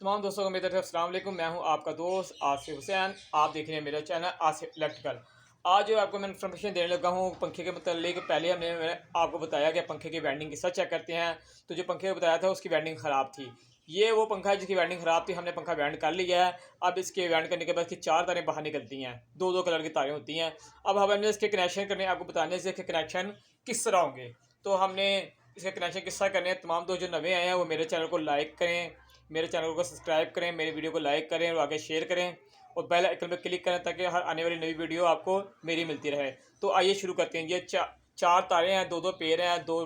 तमाम दोस्तों को मेरी तरफ से अस्सलाम वालेकुम। मैं हूं आपका दोस्त आसिफ हुसैन। आप देख रहे हैं मेरा चैनल आसिफ इलेक्ट्रिकल। आज जो आपको मैं इन्फॉर्मेशन देने लगा हूं पंखे के मतलब। पहले मैंने आपको बताया कि पंखे की वाइंडिंग किस तरह चेक करते हैं। तो जो पंखे को बताया था उसकी वाइंडिंग ख़राब थी। ये वो पंखा है जिसकी वाइंडिंग ख़राब थी। हमने पंखा बैंड कर लिया है। अब इसके बैंड करने के बाद इसकी 4 तारें बाहर निकलती हैं, दो दो कलर की तारें होती हैं। अब हमने इसके कनेक्शन करने, आपको बताने से इसके कनेक्शन किस तरह होंगे। तो हमने इसके कनेक्शन किस तरह करने हैं। तमाम दोस्त जो नवे आए हैं वो मेरे चैनल को लाइक करें, मेरे चैनल को सब्सक्राइब करें, मेरी वीडियो को लाइक करें और आगे शेयर करें और बेल आइकन पर क्लिक करें ताकि हर आने वाली नई वीडियो आपको मेरी मिलती रहे। तो आइए शुरू करते हैं। ये चार तारे हैं, दो दो पेड़ हैं, दो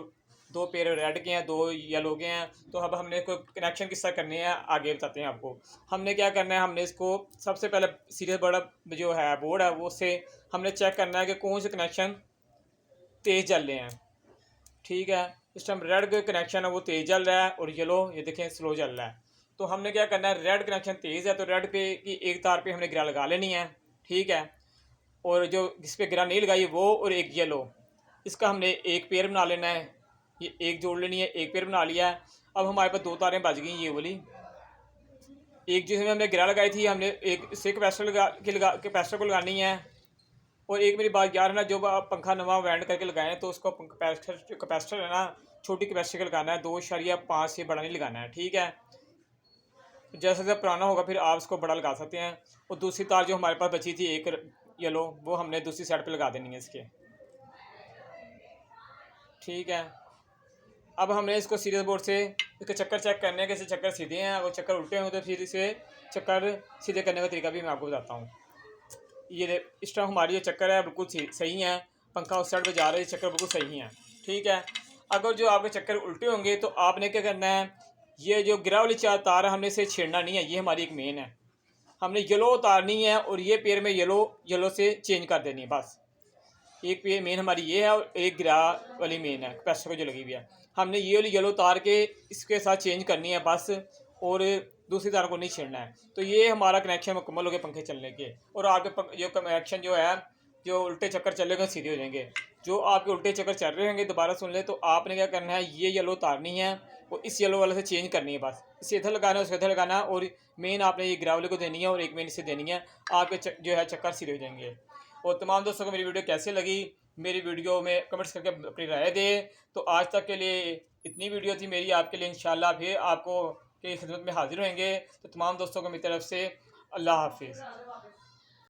दो पेड़ रेड के हैं, दो येलो के हैं। तो अब हमने कोई कनेक्शन किस तरह करने हैं आगे बताते हैं आपको। हमने क्या करना है, हमने इसको सबसे पहले सीरियल बड़ा जो है बोर्ड है वो उससे हमने चेक करना है कि कौन से कनेक्शन तेज़ चल रहे हैं। ठीक है, इस टाइम रेड का कनेक्शन है वो तेज़ चल रहा है और येलो ये देखें स्लो चल रहा है। तो हमने क्या करना है, रेड कनेक्शन तेज़ है तो रेड पे की एक तार पे हमने गिरा लगा लेनी है। ठीक है, और जो जिस पे गिरा नहीं लगाई वो और एक येलो, इसका हमने एक पेयर बना लेना है। ये एक जोड़ लेनी है, एक पेयर बना लिया है। अब हमारे पास दो तारें बच गई ये वाली। एक जिसमें हमने गिरा लगाई थी, हमने एक इससे कैपेसिटर को लगानी है। और एक मेरी बात यार है ना, जो आप पंखा नवा वेंड करके लगाए हैं तो उसको कैपेसिटर है ना, छोटी कैपेसिटर का लगाना है, 2.5 से बड़ा नहीं लगाना है। ठीक है, जैसे जैसे पुराना होगा फिर आप इसको बड़ा लगा सकते हैं। और दूसरी तार जो हमारे पास बची थी एक येलो, वो हमने दूसरी साइड पे लगा देनी है इसके। ठीक है, अब हमने इसको सीरियल बोर्ड से इसके चक्कर चेक करने के, चक्कर सीधे हैं और चक्कर उल्टे हों तो फिर इसे चक्कर सीधे करने का तरीका भी मैं आपको बताता हूँ। ये इस टाइम हमारी जो चक्कर है बिल्कुल सही है, पंखा उस साइड पे जा रहा है, चक्कर बिल्कुल सही है। ठीक है, अगर जो आपके चक्कर उल्टे होंगे तो आपने क्या करना है, ये जो गिरा वाली चार तार है हमने इसे छेड़ना नहीं है। ये हमारी एक मेन है, हमने येलो उतारनी है और ये पेड़ में येलो येलो से चेंज कर देनी है बस। एक पे मेन हमारी ये है और एक गिरा वाली मेन है कैपेसिटर को जो लगी हुई है। हमने ये वाली येलो तार के इसके साथ चेंज करनी है बस, और दूसरी तार को नहीं छेड़ना है। तो ये हमारा कनेक्शन मुकम्मल हो गया पंखे चलने के। और आपके जो कनेक्शन जो है, जो उल्टे चक्कर चलेगा सीधे हो जाएंगे। जो आपके उल्टे चक्कर चल रहे होंगे दोबारा सुन ले, तो आपने क्या करना है, ये येलो तारनी है और इस येलो वाले से चेंज करनी है बस। इसे इधर लगाना है उसको इधर लगाना है, और मेन आपने ये गिरा वाले को देनी है और एक मेन इसे देनी है। आपके जो है चक्कर सीधे हो जाएंगे। और तमाम दोस्तों को मेरी वीडियो कैसे लगी, मेरी वीडियो में कमेंट्स करके अपनी राय दें। तो आज तक के लिए इतनी वीडियो थी मेरी आपके लिए। इंशाल्लाह फिर आपको की खिदमत में हाजिर होंगे। तो तमाम दोस्तों को मेरी तरफ से अल्लाह हाफिज़।